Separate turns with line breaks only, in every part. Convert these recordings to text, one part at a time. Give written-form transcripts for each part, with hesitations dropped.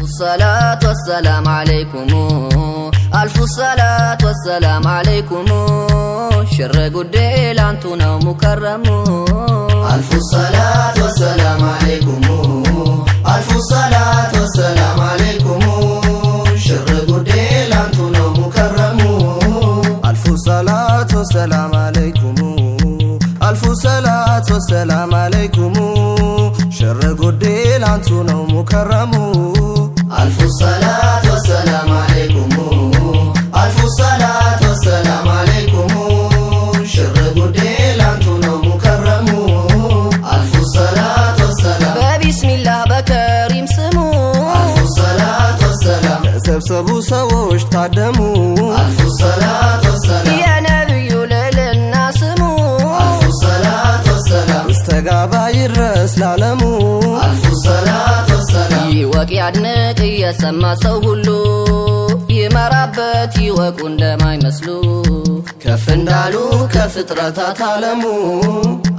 الصلاة والسلام عليكم ألف الصلاة والسلام عليكم شر قديل أنتنا مكرم
ألف الصلاة والسلام عليكم ألف الصلاة والسلام عليكم شر قديل أنتنا مكرم
ألف الصلاة والسلام عليكم ألف الصلاة والسلام عليكم شر قديل أنتنا مكرم
ألف الصلاة والسلام عليكم ألف الصلاة والسلام عليكم شر قديل أنتنا مكرم ألف الصلاة والسلام
بسم الله بكريم سمو
ألف الصلاة والسلام
سبسبو سووش تعدمو
ألف الصلاة والسلام
يا نبي للنا سمو
ألف الصلاة والسلام
استقابا يرس لعلمو
ألف الصلاة والسلام
يوك يعدنك يسمى سوهلو يمرابت يوك وندما يمسلو
كفندالو كفترة تعلمو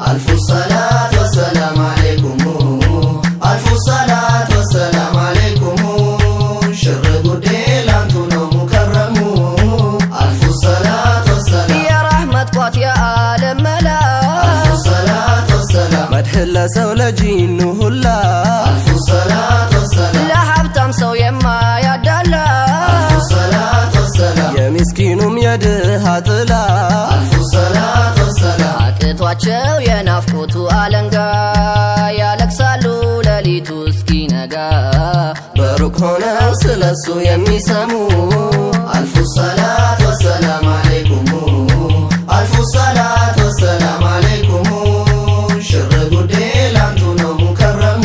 ألف الصلاة والسلام عليكم ألف الصلاة والسلام عليكم شر قديل أنتنا مكرم ألف الصلاة والسلام
يا رحمة قوات يا عالم ملا
ألف الصلاة والسلام
مدح لسولة جينو هلا
ألف الصلاة والسلام
لا حبتم سو يما يدلا
ألف الصلاة والسلام
يا مسكينم يدها طلا
ألف الصلاة والسلام
አቅቷቸው የናፍቆቱ አለንጋ ያለቅሳሉ ሌሊቱ እስኪነጋ
በሩቅ ሆነው ስለሱ የሚሰሙ
ألف الصلاة والسلام عليكم ألف الصلاة والسلام عليكم شر قديل أنتنا مكرم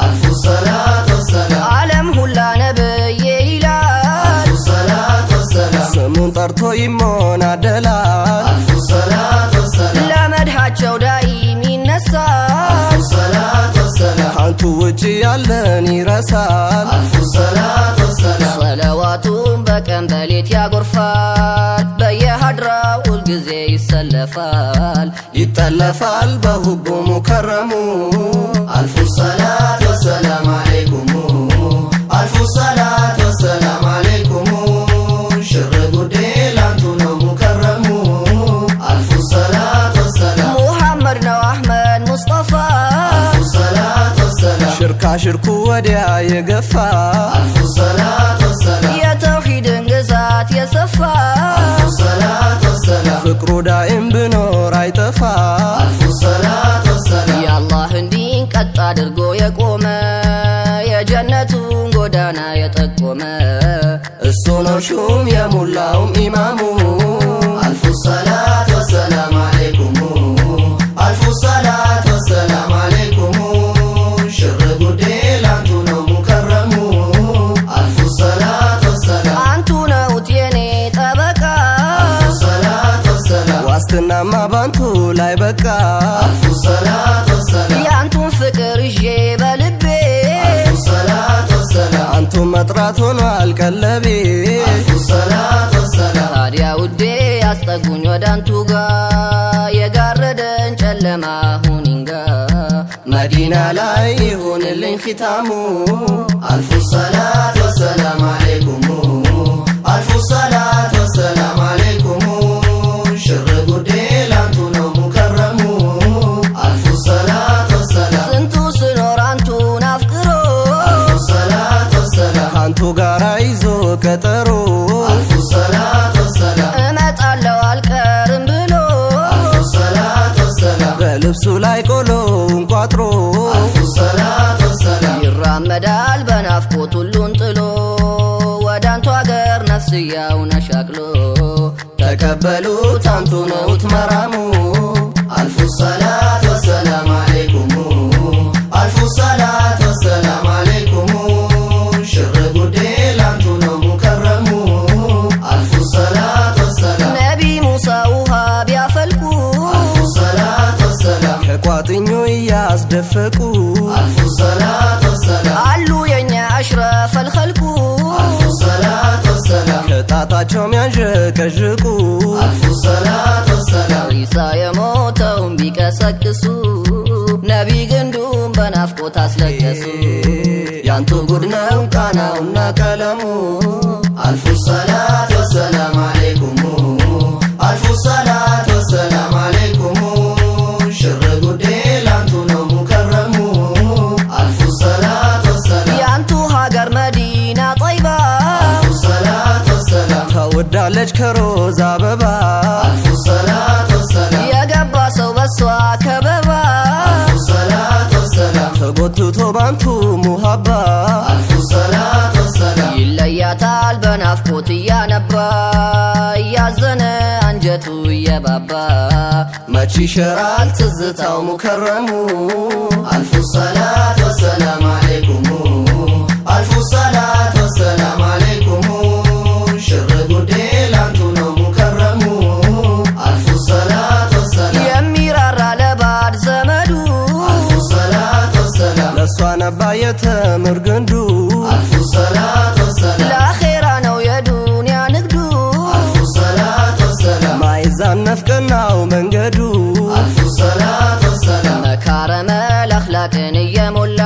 ألف الصلاة والسلام
ዓለም ሁላ ነብዬ ይላል
ألف الصلاة والسلام
ስሙን ጠርቶ ይሞናደላል
ألف الصلاة والسلام
ለመድሃቸው ዳይም ይነሳል
ألف الصلاة والسلام
ካንቱ ውጭ ያለን ይረሳል
ألف الصلاة والسلام
ሰለዋቱን በቀን በሌት ያጎርፋል በየሀድራው ሁልጊዜ ይሰለፋል
ይጠለፋል በሁቡ ሙከረሙ
ألف الصلاة والسلام عليكم ألف الصلاة والسلام عليكم شر قديل أنتنا مكرم ألف الصلاة والسلام
ሙሐመድ ነው አህመድ ሙስጠፋ
ألف الصلاة والسلام
ሽርካ ሽርኩ ወዲያ የገፋ
ألف الصلاة والسلام
የተውሂድን ግዛት የሰፋ
ألف الصلاة والسلام
ፍቅሩ ዳይም ብኖር አይጠፋ
ألف الصلاة والسلام
የአላህን ዲን ቀጥ አድርጎ የቆመ የጀነቱን ጎዳና የጠቆመ
እሱ ነው ሹም የሙላውም ኢማሙ
ألف الصلاة والسلام عليكم ألف الصلاة والسلام عليكم شر قديل أنتنا مكرم ألف الصلاة والسلام
አንቱ ነውት የኔ ጠበቃ
ألف الصلاة والسلام
ዋስትናማ ባንቱ ላይ በቃ
ألف الصلاة والسلام
ያንቱን ፍቅር ይዤ በልቤ
ألف الصلاة والسلام
አንቱ መጥራት ሆኗል ቀለቤ
ألف الصلاة والسلام
ታዲያ ውዴ ያስጠጉኝ ወደ አንቱ ጋር የጋረደን ጨለማ ሁኒንጋ
መዲና ላይ ይሁንልኝ ኺታሙ
ألف الصلاة والسلام عليكم ألف الصلاة والسلام عليكم شر قديل أنتنا مكرم ألف الصلاة والسلام
ስንቱ ስኖር አንቱን አፍቅሮ
ألف الصلاة والسلام
ካንቱ ጋራ ይዞ ቀጠሮ
ألف الصلاة والسلام
እመጣለሁ አልቀርም ብሎ
ألف الصلاة والسلام
በልብሱ ላይ ቆሎውን ቋጥሮ
ألف الصلاة والسلام
ይራመዳል በናፍቆት ሁሉን ጥሎ ወደ አንቱ አገር ነፍስያውን አሻቅሎ
ተቀበሉት አንቱ ነውት መራሙ
ألف الصلاة والسلام عليكم ألف الصلاة والسلام عليكم شر قديل أنتنا مكرم ألف الصلاة والسلام
ነቢ ሙሳ ውሃ ቢያፈልቁ
ألف الصلاة والسلام
ከቋጥኙ እያስደፈቁ
ألف الصلاة والسلام
አሉ የኛ አሽረፍ አልኸልቁ
ألف الصلاة والسلام
ከጣታቸው ሚያንዠቀዥቁ
ألف الصلاة والسلام
ዒሳ የሞተውን ቢቀሰቅሱ ነቢ ግንዱን በናፍቆት አስለቀሱ
ያንቱ ጉድ ነው ቃናውና ቀለሙ።
አልፉ ሰላት ወሰላም አለይኩም አልፉ ሰላት ወሰላም አለይኩም ሽር ጉዴ ላንቱ ነው ሙከረሙ። አልፉ ሰላት ወሰላም
ያንቱ ሀገር መዲና ጠይባ
አልፉ ሰላት ወሰላም
ተወዳለች ከሮዝ አበባ።
አልፉ ሰላት ወሰላም
የገባ ሰው በሷ ከበባ
አልፉ ሰላት ወሰላም
ተጎትቶ ባንቱ ሙሃባ።
አልፉ ሰላት ወሰላም
ይለያታል በናፍቆት እያነባ እያዘነ አንጀቱ እየባባ
መች ይሸራል ትዝታው ሙከረሙ።
አልፉ ሰላት ወሰላም አለይኩም አልፉ ሰላት ወሰላም አለይኩም ሽር ጉዴ ላንቱ ነው ሙከረሙ። አልፉ ሰላት ወሰላም
የሚራራ ለባድ ዘመዱ
አልፉ ሰላት ወሰላም
ለእሷ ነባ የተምር ግንዱ።
አልፉ ሰላት ወሰላም
ለአኼራ ነው የዱንያ ንግዱ
አልፉ ሰላት ወሰላም
ማይዛነፍ ቀናው መንገዱ።
አልፉ ሰላት ወሰላም
መካረመ ለአኽላቅን እየሞላ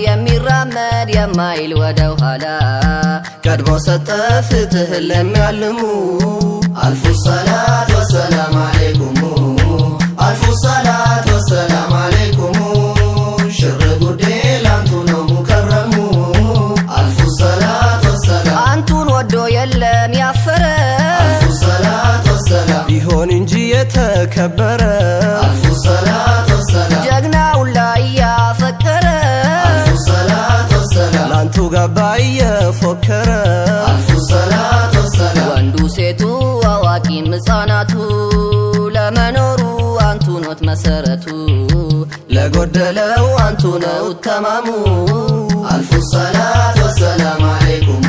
የሚራመድ የማይል ወደ ኋላ
ቀድሞ ሰጠ ፍትህን ለሚያልሙ።
አልፉ ሰላት ወሰላም አለይኩም አልፉ ሰላት ወሰላም አለይኩም ሽር ጉዴ ላንቱ ነው ሙከረሙ። አልፉ ሰላት ወሰላም
አንቱን ወዶ የለም ያፈረ
አልፉ ሰላት ወሰላም
ቢሆን እንጂ የተከበረ
አልፉ ሰላት ወሰላም
ጀግናውን ላይ ያፈቀረ
አልፉ ሰላት ወሰላም
ላንቱ ገባ እየፎከረ።
አልፉ ሰላት ወሰላም
ወንዱ ሴቱ አዋቂም ሕፃናቱ ለመኖሩ አንቱ ኖት መሰረቱ
ለጎደለው አንቱ ነው ተማሙ።
አልፉ ሰላት ወሰላም አለይኩም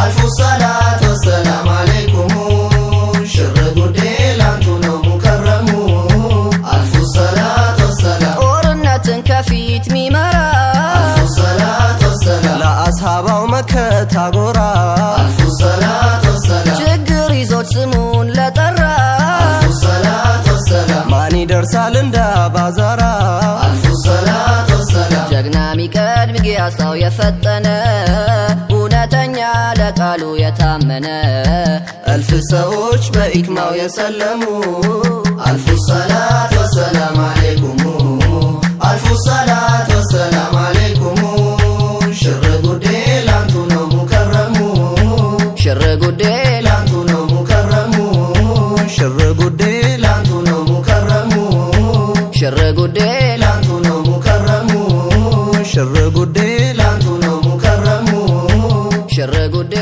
አልፉ ሰላት ወሰላም አለይኩም ሽር ጉዴ ላንቱ ነው ሙከረሙ። አልፉ ሰላት ወሰላም
ጦርነትን ከፊት ሚመራ
አልፉ ሰላት ወሰላም
ለአስሃባው መከታ ጎራ።
አልፉ ሰላት ወሰላም
ችግር ይዞት ስሙን ለጠራ
አልፉ ሰላት ወሰላም
ማን ይደርሳል እንደ ባዛራ።
አልፉ ሰላት ወሰላም
ጀግና ሚቀድም ጊያሳው የፈጠነ እውነተኛ ለቃሉ የታመነ
እልፍ ሰዎች በኢክማው የሰለሙ።
አልፉ ሰላት ወሰላም አለይኩም አልፉ ሰላት ወሰላም አለይኩም ሽር ጉዴ ላንቱ ነው ሙከረሙ።
ሽር ጉዴ
ላንቱ ነው ሙከረሙ
ሽር ጉዴ
ላንቱ ነው ሙከረሙ
ሽር ጉዴ
ላንቱ ነው ሙከረሙ
ሽር ጉዴ
ላንቱ ነው ሙከረሙ
ሽር ጉዴ